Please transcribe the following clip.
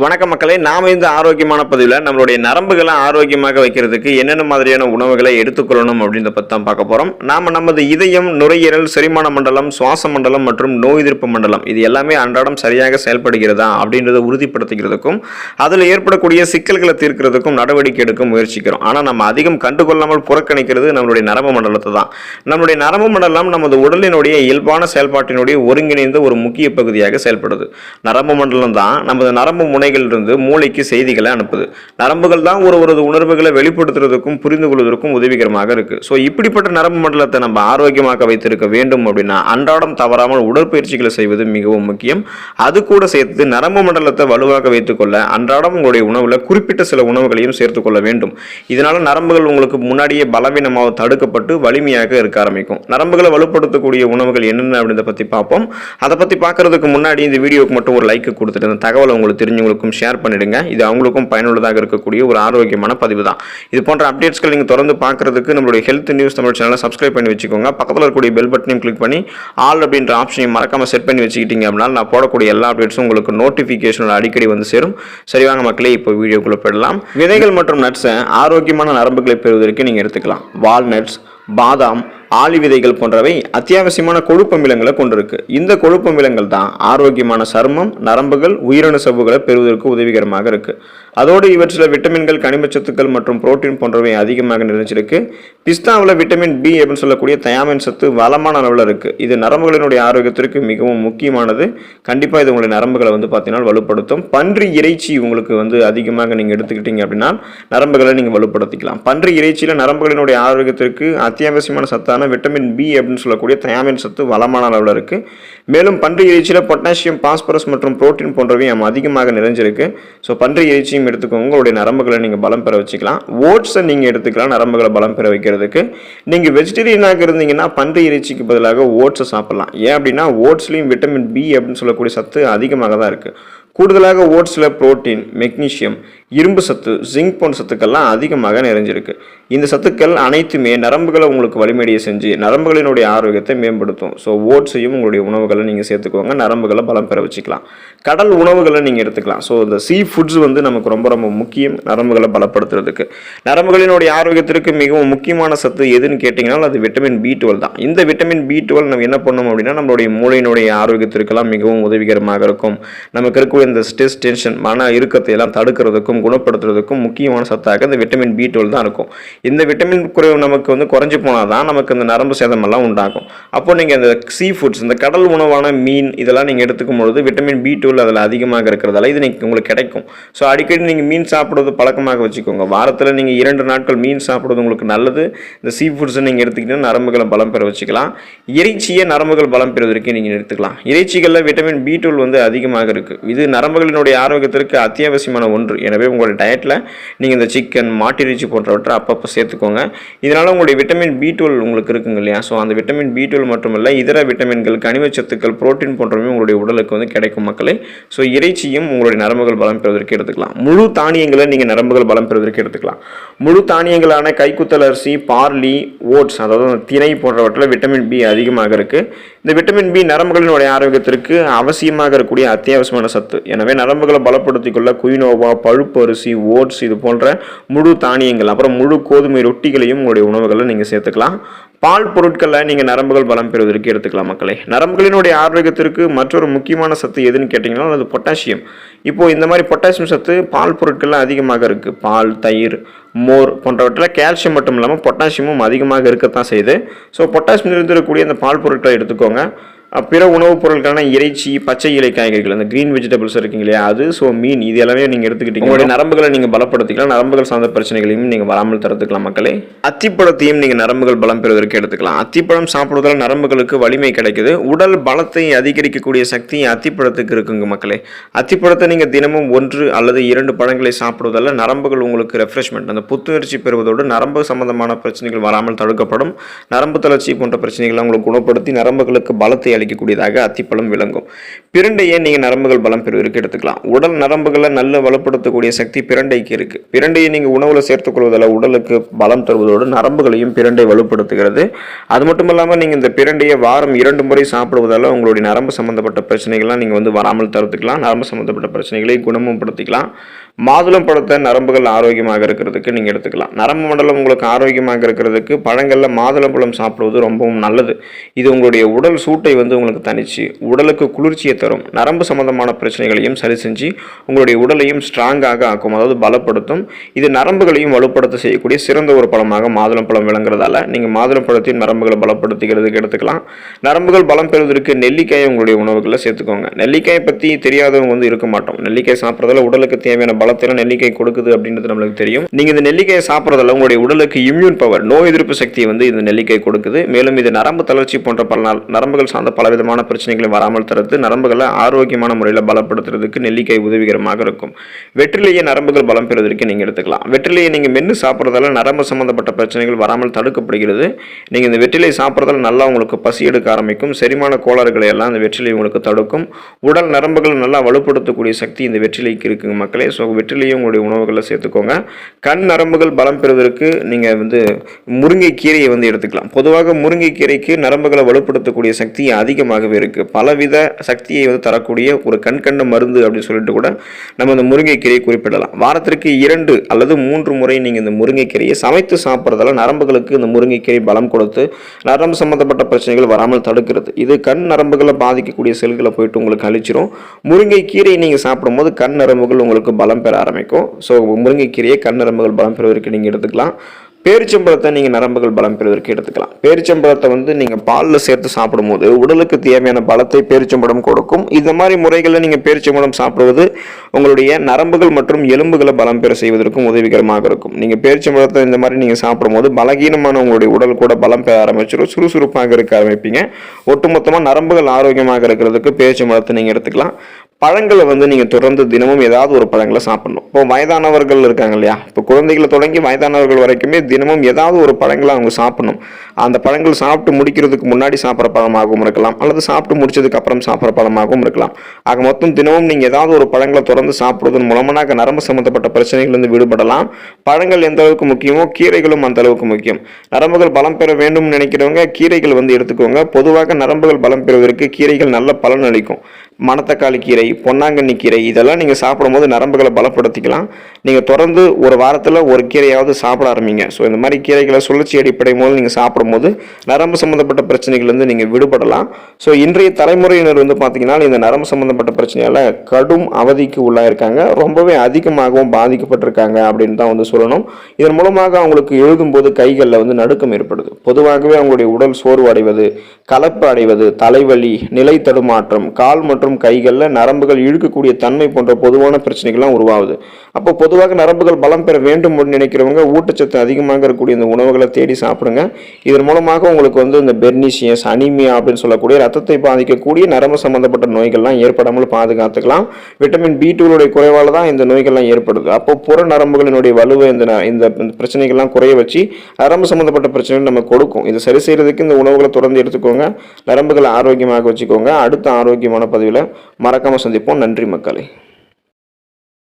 வணக்கம் மக்களே, நாம இந்த ஆரோக்கியமான பதிவில் நம்மளுடைய நரம்புகளை ஆரோக்கியமாக வைக்கிறதுக்கு என்னென்ன மாதிரியான உணவுகளை எடுத்துக்கொள்ளணும் அப்படின்றத பற்றி தான் பார்க்க போகிறோம். நமது இதயம், நுரையீரல், செரிமான மண்டலம், சுவாச மண்டலம் மற்றும் நோய் எதிர்ப்பு மண்டலம் இது எல்லாமே அன்றாடம் சரியாக செயல்படுகிறதா அப்படின்றத உறுதிப்படுத்திக்கிறதுக்கும் அதில் ஏற்படக்கூடிய சிக்கல்களை தீர்க்கிறதுக்கும் நடவடிக்கை எடுக்க முயற்சிக்கிறோம். ஆனால் நம்ம அதிகம் கண்டுகொள்ளாமல் புறக்கணிக்கிறது நம்மளுடைய நரம்பு மண்டலத்தை தான். நம்மளுடைய நரம்பு மண்டலம் நமது உடலினுடைய இயல்பான செயல்பாட்டினுடைய ஒருங்கிணைந்த ஒரு முக்கிய பகுதியாக செயல்படுது. நரம்பு மண்டலம் தான் நமது நரம்பு இருந்து மூளைக்கு செய்திகளை அனுப்புது. நரம்புகள் தான் ஒருவரது உணர்வுகளை வெளிப்படுத்துறதுக்கும் புரிந்து கொள்வதற்கும் உதவிகரமாக இருக்கு. ஸோ இப்படிப்பட்ட நரம்பு மண்டலத்தை நம்ம ஆரோக்கியமாக வைத்திருக்க வேண்டும் அப்படின்னா அன்றாடம் தவறாமல் உடற்பயிற்சிகளை செய்வது மிகவும் முக்கியம். அது கூட சேர்த்து நரம்பு மண்டலத்தை வலுவாக வைத்துக்கொள்ள அன்றாடம் உங்களுடைய உணவுல குறிப்பிட்ட சில உணவுகளையும் சேர்த்துக் கொள்ள வேண்டும். இதனால நரம்புகள் உங்களுக்கு முன்னாடியே பலவீனமாக தடுக்கப்பட்டு வலிமையாக இருக்க ஆரம்பிக்கும். நரம்புகளை வலுப்படுத்தக்கூடிய உணவுகள் என்னென்ன அப்படின்றத பத்தி பார்ப்போம். அதை பத்தி பார்க்கறதுக்கு முன்னாடி இந்த வீடியோக்கு மட்டும் ஒரு லைக் கொடுத்துட்டு இந்த தகவலை உங்களுக்கு தெரிஞ்சவங்களுக்கு ஷேர் பண்ணிடுங்க. இது அவங்களுக்கும் பயனுள்ளதாக இருக்கக்கூடிய ஒரு ஆரோக்கியமான பதிவு தான். இது போன்ற அப்டேட்ஸ்கள் நீங்க தொடர்ந்து பார்க்கிறதுக்கு நம்மளுடைய ஹெல்த் நியூஸ் தமிழ் சேனலை சப்ஸ்கிரைப் பண்ணி வச்சுக்கோங்க. பக்கத்தில் இருக்கக்கூடிய பெல் பட்டனையும் கிளிக் பண்ணி ஆல் அப்படின்ற ஆப்ஷனையும் மறக்காம செட் பண்ணி வச்சுக்கிட்டீங்க அப்படின்னா நான் போடக்கூடிய எல்லா அப்டேட்ஸும் உங்களுக்கு நோட்டிஃபிகேஷன் அடிக்கடி வந்து சேரும். சரிவாங்க மக்களே, இப்போ வீடியோக்குள்ள போயிடலாம். விதைகள் மற்றும் நட்ஸை ஆரோக்கியமான நரம்புகளை பெறுவதற்கு நீங்க எடுத்துக்கலாம். வால்நட்ஸ், பாதாம், ஆளி விதைகள் போன்றவை அத்தியாவசியமான கொழுப்பமிலங்களை கொண்டிருக்கு. இந்த கொழுப்பமிலங்கள் தான் ஆரோக்கியமான சருமம், நரம்புகள், உயிரணு சவ்வுகளை பெறுவதற்கு உதவிகரமாக இருக்கு. அதோடு இவற்றில் விட்டமின்கள், கனிமச்சத்துக்கள் மற்றும் புரோட்டீன் போன்றவை அதிகமாக நிறைஞ்சிருக்கு. பிஸ்தாவில் விட்டமின் பி அப்படின்னு சொல்லக்கூடிய தயாமின் சத்து வளமான அளவில் இருக்கு. இது நரம்புகளினுடைய ஆரோக்கியத்திற்கு மிகவும் முக்கியமானது. கண்டிப்பாக இது உங்களுடைய நரம்புகளை பார்த்தீங்கன்னா வலுப்படுத்தும். பன்றி இறைச்சி உங்களுக்கு அதிகமாக நீங்கள் எடுத்துக்கிட்டீங்க அப்படின்னா நரம்புகளை நீங்கள் வலுப்படுத்திக்கலாம். பன்றி இறைச்சியில் நரம்புகளினுடைய ஆரோக்கியத்திற்கு அத்தியாவசியமான சத்தான விட்டமின் பி அப்படின்னு சொல்லக்கூடிய தயாமின் சத்து வளமான அளவில் இருக்கு. மேலும் பன்றி இறைச்சியில் பொட்டாசியம், பாஸ்பரஸ் மற்றும் புரோட்டீன் போன்றவை அதிகமாக நிறைஞ்சிருக்கு. ஸோ பன்றி இறைச்சியும் எடுத்துக்கோங்க. உங்களுடைய நரம்புகளை நீங்கள் பலம் பெற வச்சுக்கலாம். ஓட்ஸை நீங்கள் எடுத்துக்கலாம் நரம்புகளை பலம் பெற வைக்கிறதுக்கு. நீங்கள் வெஜிடேரியனாக இருந்தீங்கன்னா பன்றி இறைச்சிக்கு பதிலாக ஓட்ஸை சாப்பிடலாம். ஏன் அப்படின்னா ஓட்ஸ்லையும் விட்டமின் பி அப்படின்னு சொல்லக்கூடிய சத்து அதிகமாக தான் இருக்கு. கூடுதலாக ஓட்ஸில் புரோட்டீன், மெக்னீசியம், இரும்பு சத்து, ஜிங்க் போன்ற சத்துக்கள்லாம் அதிகமாக நிறைஞ்சிருக்கு. இந்த சத்துக்கள் அனைத்துமே நரம்புகளை உங்களுக்கு வலிமையை செஞ்சு நரம்புகளினுடைய ஆரோக்கியத்தை மேம்படுத்தும். ஸோ ஓட்ஸையும் உங்களுடைய உணவுகளை நீங்கள் சேர்த்துக்கோங்க. நரம்புகளை பலம் பெற வச்சுக்கலாம். கடல் உணவுகளை நீங்கள் எடுத்துக்கலாம். ஸோ இந்த சீ ஃபுட்ஸ் நமக்கு ரொம்ப ரொம்ப முக்கியம் நரம்புகளை பலப்படுத்துறதுக்கு. நரம்புகளினுடைய ஆரோக்கியத்திற்கு மிகவும் முக்கியமான சத்து எதுன்னு கேட்டிங்கன்னா அது விட்டமின் B12 தான். இந்த விட்டமின் B12 நம்ம என்ன பண்ணணும் அப்படின்னா நம்மளுடைய மூளையினுடைய ஆரோக்கியத்திற்கெல்லாம் மிகவும் உதவிகரமாக இருக்கும். நமக்கு இருக்கக்கூடிய இந்த ஸ்ட்ரெஸ், டென்ஷன், மன இறுக்கத்தை எல்லாம் தடுக்கிறதுக்கும் குணப்படுத்துறதுக்கும் முக்கியமான சத்தாக இந்த விட்டமின் B12 தான் இருக்கும். இந்த விட்டமின் குறைவு நமக்கு குறைஞ்சு போனாதான் நமக்கு இந்த நரம்பு சேதம் எல்லாம் உண்டாகும். அப்போ நீங்க இந்த சீ ஃபுட்ஸ், இந்த கடல் உணவான மீன் இதெல்லாம் நீங்க எடுத்துக்கும் பொழுது விட்டமின் B12 அதில் அதிகமாக இருக்கிறதால இது உங்களுக்கு கிடைக்கும். ஸோ அடிக்கடி நீங்க மீன் சாப்பிடுவது பழக்கமாக வச்சுக்கோங்க. வாரத்தில் நீங்க 2 நாட்கள் மீன் சாப்பிடுவது உங்களுக்கு நல்லது. இந்த சீ ஃபுட்ஸை நீங்க எடுத்துக்கிட்டீங்கன்னா நரம்புகளை பலம் பெற வச்சுக்கலாம். இறைச்சியை நரம்புகள் பலம் பெறுவதற்கு நீங்க எடுத்துக்கலாம். இறைச்சிகளில் விட்டமின் B12 அதிகமாக இருக்கு. இது நரம்புகளினுடைய ஆரோக்கியத்திற்கு அத்தியாவசியமான ஒன்று. எனவே உங்களுடைய டயட்ல நீங்க இந்த சிக்கன், மாட்டிறைச்சி போன்றவற்றை அப்பப்போ சேர்த்துக்கோங்க. இதனால உங்களுடைய விட்டமின் B12 உங்களுக்கு இருக்குங்க இல்லையா. ஸோ அந்த விட்டமின் B12 மட்டுமல்ல இதர விட்டமின்கள், கனிமச்சத்துக்கள், புரோட்டீன் போன்றவை உங்களுடைய உடலுக்கு கிடைக்கும் மக்களே. ஸோ இறைச்சியும் உங்களுடைய நரம்புகள் பலம் பெறுவதற்கு எடுத்துக்கலாம். முழு தானியங்களை நீங்க நரம்புகள் பலம் பெறுவதற்கு எடுத்துக்கலாம். முழு தானியங்களான கைக்குத்தல் அரிசி, பார்லி, ஓட்ஸ் அதாவது திணை போன்றவற்றில் விட்டமின் பி அதிகமாக இருக்கு. இந்த விட்டமின் பி நரம்புகளினுடைய ஆரோக்கியத்திற்கு அவசியமாக இருக்கக்கூடிய அத்தியாவசியமான சத்து. எனவே நரம்புகளை பலப்படுத்திக் கொள்ள குயினோவா, பழுப்பு அரிசி, ஓட்ஸ் இது போன்ற முழு தானியங்கள், அப்புறம் முழு கோதுமை ரொட்டிகளையும் உங்களுடைய உணவுகளை நீங்கள் சேர்த்துக்கலாம். பால் பொருட்களை நீங்கள் நரம்புகள் பலம் பெறுவதற்கு எடுத்துக்கலாம் மக்களே. நரம்புகளினுடைய ஆரோக்கியத்திற்கு மற்றொரு முக்கியமான சத்து எதுன்னு கேட்டிங்கன்னா அது பொட்டாசியம். இப்போ இந்த மாதிரி பொட்டாசியம் சத்து பால் பொருட்கள்லாம் அதிகமாக இருக்கு. பால், தயிர், மோர் போன்றவற்றில் கால்சியம் மட்டும் இல்லாமல் பொட்டாசியமும் அதிகமாக இருக்கத்தான் செய்யுது. ஸோ பொட்டாசியம் இருந்திருக்கக்கூடிய அந்த பால் பொருட்களை எடுத்துக்கோங்க. பிற உணவுப் பொருட்களான இறைச்சி, பச்சை இலை காய்கறிகள், அந்த கிரீன் வெஜிடபிள்ஸ் இருக்குங்க இல்லையா, அது ஸோ மீன் இது எல்லாமே நீங்கள் எடுத்துக்கிட்டீங்க. உங்களுடைய நரம்புகளை நீங்கள் பலப்படுத்திக்கலாம். நரம்புகள் சார்ந்த பிரச்சனைகளையும் நீங்கள் வராமல் தடுத்துக்கலாம் மக்களே. அத்திப்பழத்தையும் நீங்கள் நரம்புகள் பலம் பெறுவதற்கு எடுத்துக்கலாம். அத்திப்பழம் சாப்பிடுவதால் நரம்புகளுக்கு வலிமை கிடைக்குது. உடல் பலத்தை அதிகரிக்கக்கூடிய சக்தி அத்திப்பழத்துக்கு இருக்குங்க மக்களே. அத்திப்பழத்தை நீங்கள் தினமும் 1 அல்லது 2 பழங்களை சாப்பிடுவதால் நரம்புகள் உங்களுக்கு ரெஃப்ரெஷ்மெண்ட், அந்த புத்துணர்ச்சி பெறுவதோடு நரம்பு சம்பந்தமான பிரச்சனைகள் வராமல் தடுக்கப்படும். நரம்பு தளர்ச்சி போன்ற பிரச்சனைகளை உங்களுக்கு குணப்படுத்தி நரம்புகளுக்கு பலத்தை அளிக்கக்கூடியதாக அத்திப்பழம் விளங்கும். பிரண்டையை நீங்கள் நரம்புகள் பலம் பெறுவதற்கு எடுத்துக்கலாம். உடல் நரம்புகளை நல்ல வலுப்படுத்தக்கூடிய சக்தி பிரண்டைக்கு இருக்குது. பிரண்டையை நீங்கள் உணவில் சேர்த்துக்கொள்வதால் உடலுக்கு பலம் தருவதோடு நரம்புகளையும் பிரண்டை வலுப்படுத்துகிறது. அது மட்டும் இல்லாமல் நீங்கள் இந்த பிரண்டையை வாரம் 2 முறை சாப்பிடுவதால் உங்களுடைய நரம்பு சம்பந்தப்பட்ட பிரச்சனைகள்லாம் நீங்கள் வந்து வராமல் தடுத்துக்கலாம். நரம்பு சம்பந்தப்பட்ட பிரச்சனைகளை குணமும் படுத்திக்கலாம். மாதுளம் பழத்தை நரம்புகள் ஆரோக்கியமாக இருக்கிறதுக்கு நீங்கள் எடுத்துக்கலாம். நரம்பு மண்டலம் உங்களுக்கு ஆரோக்கியமாக இருக்கிறதுக்கு பழங்களில் மாதுளம் பழம் சாப்பிடுவது ரொம்பவும் நல்லது. இது உங்களுடைய உடல் சூட்டை வந்து உங்களுக்கு தணிச்சு உடலுக்கு குளிர்ச்சியை தரும். நரம்பு சம்பந்தமான பிரச்சனைகளையும் சரி செஞ்சு உங்களுடைய உடலையும் ஸ்ட்ராங்காக ஆக்கும், அதாவது பலப்படுத்தும். இது நரம்புகளையும் வலுப்படுத்த செய்யக்கூடிய சிறந்த ஒரு பழமாக மாதுளம் பழம் விளங்குறதால நீங்கள் மாதுளம் பழத்தின் நரம்புகளை பலப்படுத்திக்கிறதுக்கு எடுத்துக்கலாம். நரம்புகள் பலம் பெறுவதற்கு நெல்லிக்காயை உங்களுடைய உணவுகளில் சேர்த்துக்கோங்க. நெல்லிக்காயை பற்றி தெரியாதவங்க வந்து இருக்க மாட்டோம். நெல்லிக்காய் சாப்பிட்றதால உடலுக்கு தேவையான பலத்தில நெல்லிக்காய் கொடுக்குது அப்படின்றது நம்மளுக்கு தெரியும். நீங்க இந்த நெல்லிக்காயை சாப்பிட்றதால உங்களுடைய உடலுக்கு இம்யூன் பவர், நோய் எதிர்ப்பு சக்தியை வந்து இந்த நெல்லிக்காய் கொடுக்குது. மேலும் இது நரம்பு தளர்ச்சி போன்ற பல நரம்புகள் சார்ந்த பலவிதமான பிரச்சனைகளை வராமல் தடுத்து நரம்புகளை ஆரோக்கியமான முறையில் பலப்படுத்துறதுக்கு நெல்லிக்காய் உதவிகரமாக இருக்கும். வெற்றிலையை நரம்புகள் பலம் பெறுவதற்கு நீங்க எடுத்துக்கலாம். வெற்றிலையை நீங்க மென்று சாப்பிட்றதால நரம்பு சம்பந்தப்பட்ட பிரச்சனைகள் வராமல் தடுக்கப்படுகிறது. நீங்க இந்த வெற்றிலை சாப்பிட்றதால நல்லா உங்களுக்கு பசி எடுக்க ஆரம்பிக்கும். செரிமான கோளாறுகளை எல்லாம் இந்த வெற்றிலை உங்களுக்கு தடுக்கும். உடல் நரம்புகள் நல்லா வலுப்படுத்தக்கூடிய சக்தி இந்த வெற்றிலைக்கு இருக்குங்க மக்களே. ஸோ வெற்றிலையும் உங்களுடைய உணவுகளில் சேர்த்துக்கோங்க. கண் நரம்புகள் பலம் பெறுவதற்கு நீங்கள் வந்து முருங்கைக்கீரையை வந்து எடுத்துக்கலாம். பொதுவாக முருங்கைக்கீரைக்கு நரம்புகளை வலுப்படுத்தக்கூடிய சக்தி அதிகமாகவே இருக்குது. பலவித சக்தியை வந்து தரக்கூடிய ஒரு கண்கண்ட மருந்து அப்படின்னு சொல்லிட்டு கூட நம்ம இந்த முருங்கைக்கீரையை குறிப்பிடலாம். வாரத்திற்கு 2 அல்லது 3 முறை நீங்கள் இந்த முருங்கைக்கீரையை சமைத்து சாப்பிட்றதால நரம்புகளுக்கு இந்த முருங்கைக்கீரை பலம் கொடுத்து நரம்பு சம்பந்தப்பட்ட பிரச்சனைகள் வராமல் தடுக்கிறது. இது கண் நரம்புகளை பாதிக்கக்கூடிய செல்களை போயிட்டு உங்களுக்கு அழிச்சிரும். முருங்கைக்கீரையை நீங்கள் சாப்பிடும்போது கண் நரம்புகள் உங்களுக்கு பலம் பெற ஆரம்பிக்கும். ஸோ முருங்கைக்கீரையை கண் நரம்புகள் பலம் பெறுவதற்கு நீங்கள் எடுத்துக்கலாம். பேரிச்சம்பழத்தை நீங்கள் நரம்புகள் பலம் பெறுவதற்கு எடுத்துக்கலாம். பேரிச்சம்பழத்தை வந்து நீங்கள் பாலில் சேர்த்து சாப்பிடும்போது உடலுக்கு தேவையான பலத்தை பேரிச்சம்பழம் கொடுக்கும். இந்த மாதிரி முறைகளில் நீங்கள் பேரிச்சம்பழம் சாப்பிடுவது உங்களுடைய நரம்புகள் மற்றும் எலும்புகளை பலம் பெற செய்வதற்கும் உதவிகரமாக இருக்கும். நீங்கள் பேரிச்சம்பழத்தை இந்த மாதிரி நீங்கள் சாப்பிடும்போது பலகீனமான உங்களுடைய உடல் கூட பலம் பெற ஆரம்பிச்சிடும். சுறுசுறுப்பாக இருக்க ஆரம்பிப்பீங்க. ஒட்டுமொத்தமாக நரம்புகள் ஆரோக்கியமாக இருக்கிறதுக்கு பேரிச்சம்பழத்தை நீங்கள் எடுத்துக்கலாம். பழங்களை வந்து நீங்கள் தொடர்ந்து தினமும் ஏதாவது ஒரு பழங்களை சாப்பிடணும். இப்போ வயதானவர்கள் இருக்காங்க இல்லையா, இப்போ குழந்தைகளை தொடங்கி வயதானவர்கள் வரைக்குமே தினமும் ஏதாவது ஒரு பழங்களை அவங்க சாப்பிடணும். அந்த பழங்கள் சாப்பிட்டு முடிக்கிறதுக்கு முன்னாடி சாப்பிட்ற பழமாகவும் இருக்கலாம், அல்லது சாப்பிட்டு முடிச்சதுக்கு அப்புறம் சாப்பிட்ற பழமாகவும் இருக்கலாம். ஆக மொத்தம் தினமும் நீங்கள் ஏதாவது ஒரு பழங்களை தொடர்ந்து சாப்பிடுவதன் மூலமாக நரம்பு சம்பந்தப்பட்ட பிரச்சனைகளிலிருந்து விடுபடலாம். பழங்கள் எந்த அளவுக்கு முக்கியமோ கீரைகளும் அந்த அளவுக்கு முக்கியம். நரம்புகள் பலம் பெற வேண்டும் நினைக்கிறவங்க கீரைகள் வந்து எடுத்துக்கோங்க. பொதுவாக நரம்புகள் பலம் பெறுவதற்கு கீரைகள் நல்ல பலன் அளிக்கும். மணத்தக்காளி கீரை, பொன்னாங்கண்ணி கீரை இதெல்லாம் நீங்கள் சாப்பிடும்போது நரம்புகளை பலப்படுத்திக்கலாம். நீங்கள் தொடர்ந்து ஒரு வாரத்தில் ஒரு கீரையாவது சாப்பிட ஆரம்பிங்க. ஸோ இந்த மாதிரி கீரைகளை சுழற்சி அடிப்படை மூலம் நீங்கள் சாப்பிடும்போது நரம்பு சம்மந்தப்பட்ட பிரச்சனைகள்லேருந்து நீங்கள் விடுபடலாம். ஸோ இன்றைய தலைமுறையினர் வந்து பார்த்தீங்கன்னா இந்த நரம்பு சம்மந்தப்பட்ட பிரச்சனையால் கடும் அவதிக்கு உள்ளாயிருக்காங்க. ரொம்பவே அதிகமாகவும் பாதிக்கப்பட்டிருக்காங்க அப்படின்னு தான் வந்து சொல்லணும். இதன் மூலமாக அவங்களுக்கு எழுதும்போது கைகளில் வந்து நடுக்கம் ஏற்படுது. பொதுவாகவே அவங்களுடைய உடல் சோர்வு அடைவது, கலப்பு அடைவது, தலைவலி, நிலை தடுமாற்றம், கால் மற்றும் கைகளில் நரம்புகள் இழுக்கக்கூடிய தன்மை போன்ற பொதுவான பிரச்சனைகள்லாம் உருவாகுது. அப்போ பொதுவாக நரம்புகள் பலம் பெற வேண்டும் நினைக்கிறவங்க ஊட்டச்சத்து அதிகமாக இருக்கக்கூடிய இந்த உணவுகளை தேடி சாப்பிடுங்க. இதன் மூலமாக உங்களுக்கு வந்து இந்த பெர்னிஷியஸ், அனீமியா அப்படின்னு சொல்லக்கூடிய ரத்தத்தை பாதிக்கக்கூடிய நரம்பு சம்பந்தப்பட்ட நோய்கள்லாம் ஏற்படாமல் பாதுகாத்துக்கலாம். விட்டமின் B2 குறைவால் தான் இந்த நோய்கள்லாம் ஏற்படுது. அப்போ புற நரம்புகளினுடைய வலுவை இந்த பிரச்சனைகள்லாம் குறைய வச்சு நரம்பு சம்பந்தப்பட்ட பிரச்சனைகள் நம்ம கொடுக்கும். இதை சரி செய்யறதுக்கு இந்த உணவுகளை தொடர்ந்து எடுத்துக்கோங்க. நரம்புகளை ஆரோக்கியமாக வச்சுக்கோங்க. அடுத்த ஆரோக்கியமான பதிவில் மறக்காம சந்திப்போம். நன்றி மக்களே.